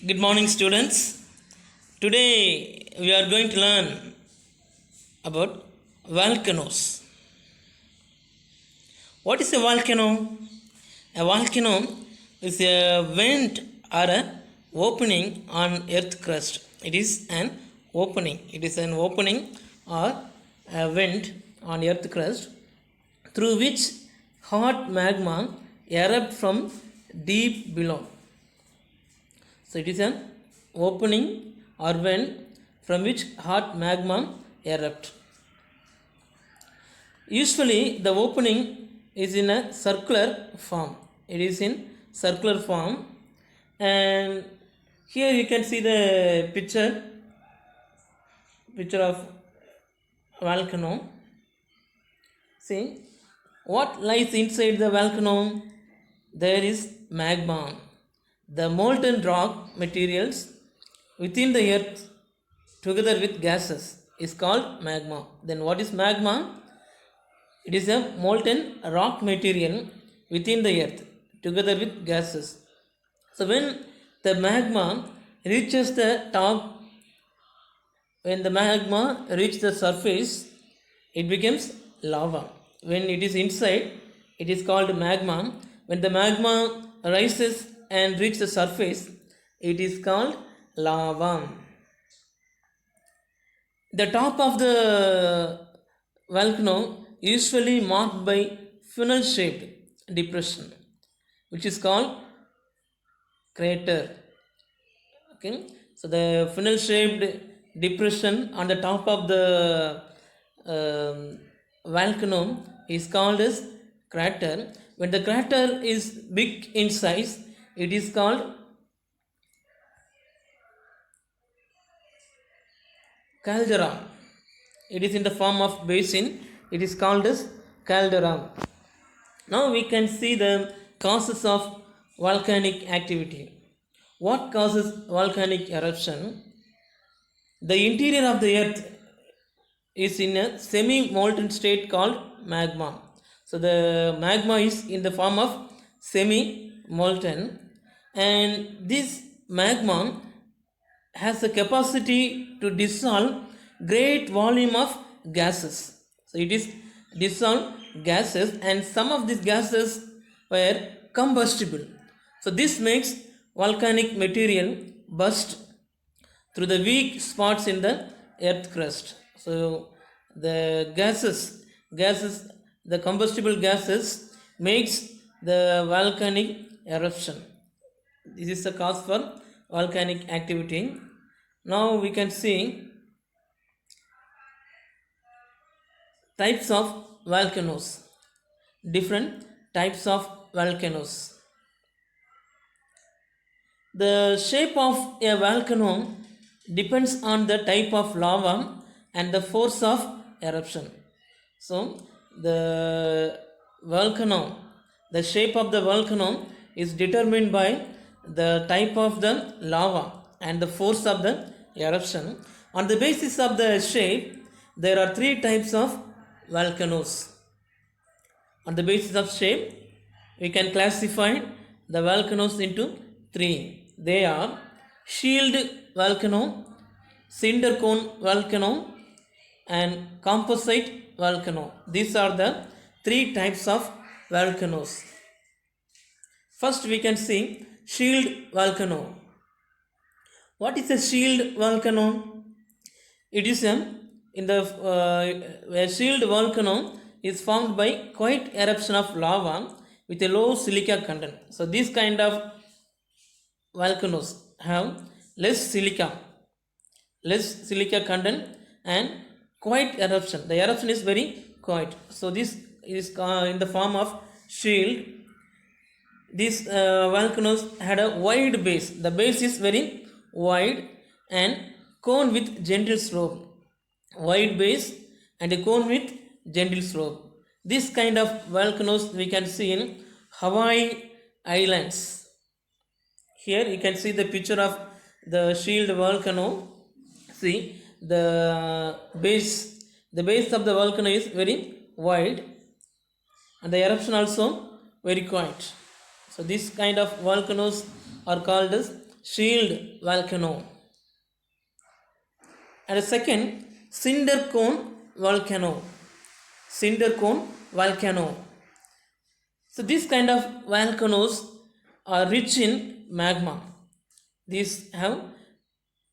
Good morning, students. Today we are going to learn about volcanoes. What is a volcano? A volcano is a vent or a opening on earth crust. It is an opening. It is an opening or a vent on earth crust through which hot magma erupt from deep below. So it is an opening or vent from which hot magma erupt. Usually the opening is in a circular form. It is in circular form, and here you can see the picture of volcano. See what lies inside the volcano. There is magma, the molten rock materials within the earth together with gases is called magma. Then what is magma? It is a molten rock material within the earth together with gases. So when the magma reaches the top, when the magma reaches the surface, it becomes lava. When it is inside, it is called magma. When the magma rises and reaches the surface, it is called lava. The top of the volcano usually marked by funnel shaped depression, which is called crater. Okay, so the funnel shaped depression on the top of the volcano is called as crater. When the crater is big in size, it is called caldera. It is in the form of basin. It is called as caldera. Now we can see the causes of volcanic activity. What causes volcanic eruption? The interior of the earth is in a semi-molten state called magma. So the magma is in the form of semi-molten, and this magma has the capacity to dissolve great volume of gases. So it is dissolve gases, and some of these gases were combustible. So this makes volcanic material burst through the weak spots in the earth crust. So the gases, the combustible gases makes the volcanic eruption. This is the cause for volcanic activity. Now we can see types of volcanoes. Different types of volcanoes. The shape of a volcano depends on the type of lava and the force of eruption. So the volcano, the shape of the volcano is determined by the type of the lava and the force of the eruption. On the basis of the shape, there are three types of volcanoes. On the basis of shape, we can classify the volcanoes into three. They are shield volcano, cinder cone volcano, and composite volcano. These are the three types of volcanoes. First we can see shield volcano. What is a shield volcano? It is a shield volcano is formed by quiet eruption of lava with a low silica content. So these kind of volcanoes have less silica content and quiet eruption. The eruption is very quiet. So this is in the form of shield. These volcanoes had a wide base. The base is very wide and cone with gentle slope. Wide base and a cone with gentle slope. This kind of volcanoes we can see in Hawaii Islands. Here you can see the picture of the shield volcano. See the base of the volcano is very wide and the eruption also very quiet. So this kind of volcanoes are called as shield volcano. And the second, cinder cone volcano. Cinder cone volcano. So these kind of volcanoes are rich in magma. These have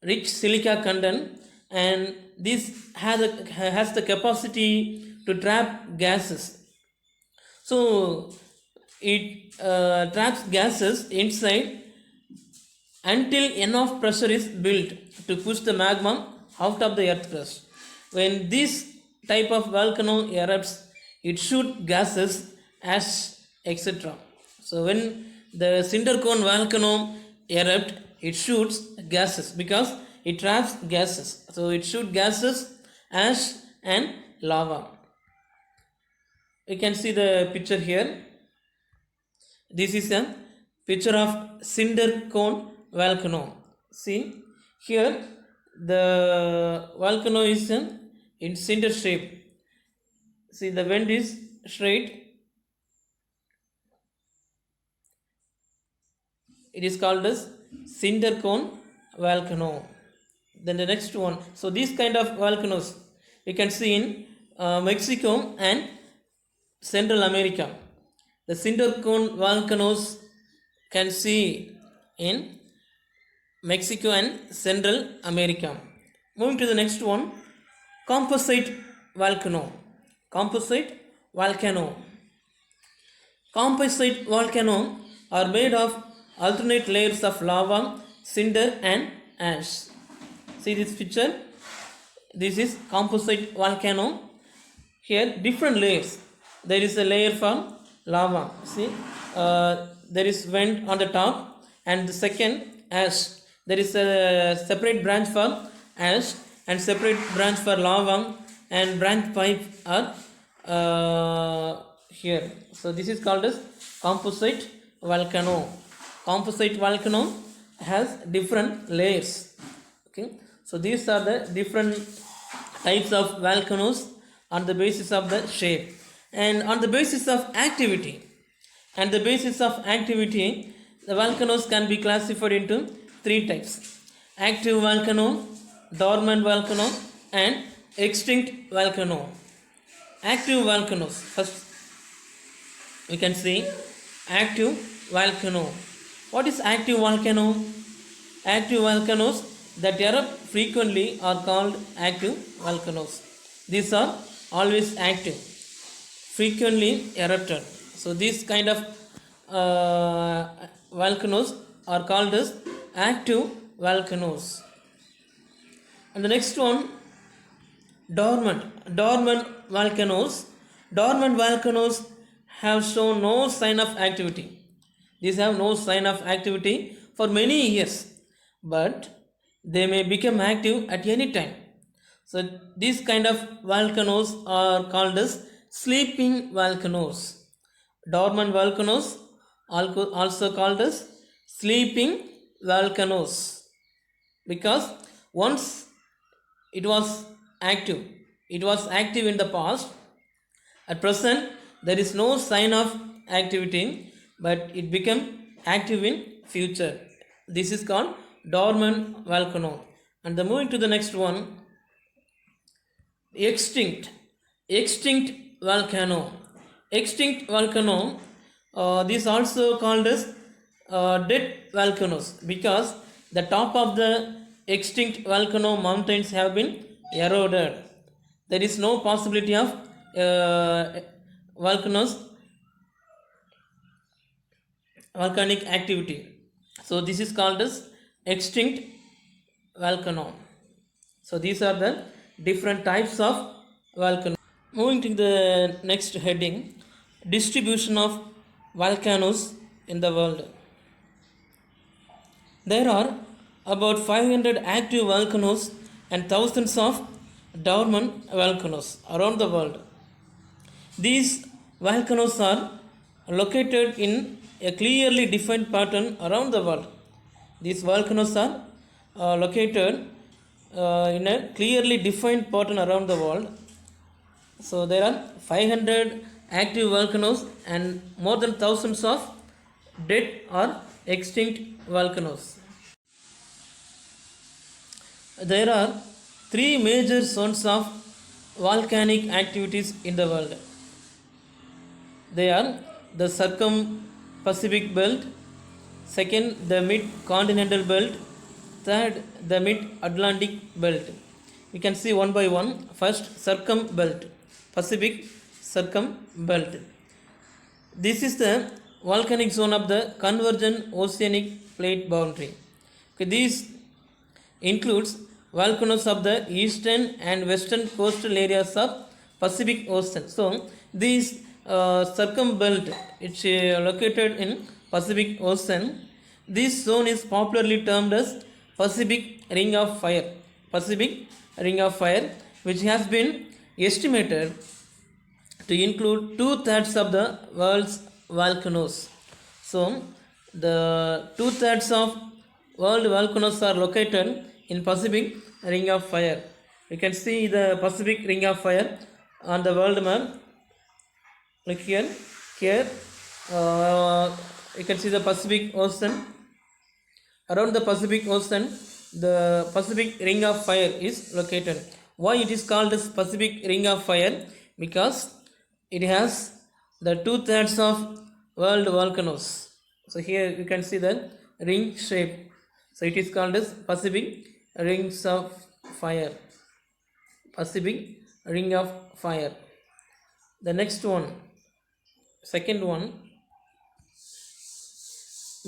rich silica content, and this has the capacity to trap gases. So it traps gases inside until enough pressure is built to push the magma out of the earth crust. When this type of volcano erupts, it shoots gases, ash, etc. So when the cinder cone volcano erupts, it shoots gases because it traps gases. So it shoots gases, ash and lava. You can see the picture here. This is a picture of cinder cone volcano. See here, the volcano is in cinder shape. See, the vent is straight. It is called as cinder cone volcano. Then the next one. So these kind of volcanoes we can see in Mexico and Central America. The cinder cone volcanoes can see in Mexico and Central America. Moving to the next one, composite volcano. Composite volcano. Composite volcano are made of alternate layers of lava, cinder and ash. See this picture. This is composite volcano. Here different layers. There is a layer for lava. See, there is vent on the top, and the second ash. There is a separate branch for ash and separate branch for lava, and branch pipe are here. So this is called as composite volcano. Composite volcano has different layers. Okay, so these are the different types of volcanoes on the basis of the shape and on the basis of activity. And the basis of activity, the volcanoes can be classified into three types: active volcano, dormant volcano and extinct volcano. Active volcanoes, first we can see active volcano. What is active volcano? Active volcanoes that erupt frequently are called active volcanoes. These are always active, frequently erupted. So these kind of volcanoes are called as active volcanoes. And the next one, dormant volcanoes. Dormant volcanoes have shown no sign of activity. These have no sign of activity for many years, but they may become active at any time. So these kind of volcanoes are called as sleeping volcanoes. Dormant volcanoes also called as sleeping volcanoes, because once it was active in the past. At present there is no sign of activity, but it become active in future. This is called dormant volcano. And the moving to the next one, extinct volcano. Extinct volcano, this also called as dead volcanoes, because the top of the extinct volcano mountains have been eroded. There is no possibility of volcanic activity. So this is called as extinct volcano. So these are the different types of volcano. Moving to the next heading, distribution of volcanoes in the world. There are about 500 active volcanoes and thousands of dormant volcanoes around the world. These volcanoes are located in a clearly defined pattern around the world. These volcanoes are located in a clearly defined pattern around the world. So there are 500 active volcanoes and more than thousands of dead or extinct volcanoes. there are three major zones of volcanic activities in the world. They are the circum-Pacific belt, second the mid-continental belt, third the mid-Atlantic belt. We can see one by one. First, circumbelt, Pacific circumbelt. This is the volcanic zone of the convergent oceanic plate boundary. Okay, these includes volcanoes of the eastern and western coastal areas of Pacific Ocean. So this circumbelt, it's located in Pacific Ocean. This zone is popularly termed as Pacific Ring of Fire. Pacific Ring of Fire, which has been estimated to include 2/3 of the world's volcanoes. So the 2/3 of world volcanoes are located in Pacific Ring of Fire. You can see the Pacific Ring of Fire on the world map. Look here. You can see the Pacific Ocean. Around the Pacific Ocean, the Pacific Ring of Fire is located. Why it is called as Pacific Ring of Fire? Because it has the 2/3 of world volcanoes. So here you can see the ring shape. So it is called as Pacific Rings of Fire. Pacific Ring of Fire. The next one, second one,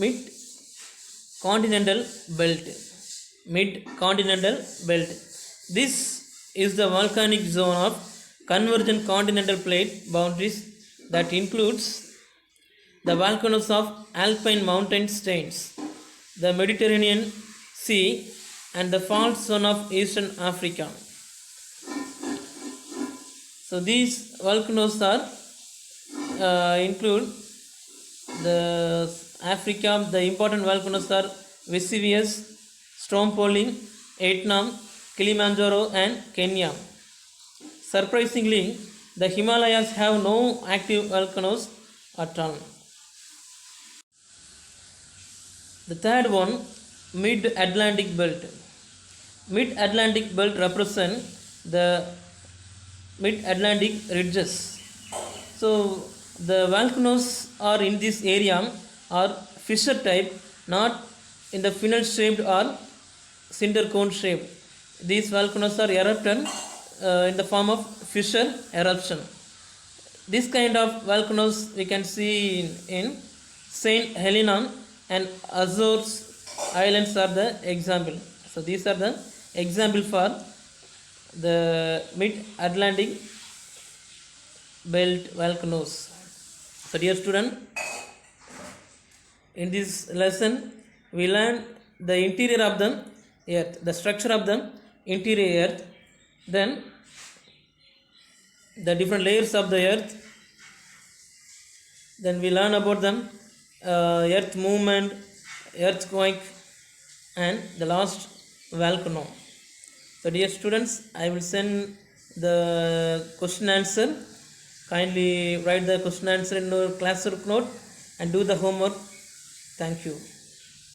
mid-continental belt. Mid-continental belt. This is the volcanic zone of convergent continental plate boundaries that includes the volcanoes of alpine mountain chains, the Mediterranean Sea, and the fault zone of Eastern Africa. So these volcanoes are include the Africa. The important volcanoes are Vesuvius, Stromboli, Etna, Kilimanjaro, and Kenya. Surprisingly, the Himalayas have no active volcanoes at all. The third one, mid-Atlantic belt. Mid-Atlantic belt represent the mid-Atlantic ridges. So the volcanoes are in this area are fissure type, not in the funnel shaped or cinder cone shaped. These volcanoes are erupted in the form of fissure eruption. This kind of volcanoes we can see in Saint Helena and Azores Islands are the example. So these are the example for the mid-Atlantic belt volcanoes. So dear student, in this lesson we learn the interior of the earth, the structure of the interior earth, then the different layers of the earth, then we learn about the earth movement, earthquake, and the last volcano. So dear students, I will send the question answer. Kindly write the question answer in your classwork note and do the homework. Thank you.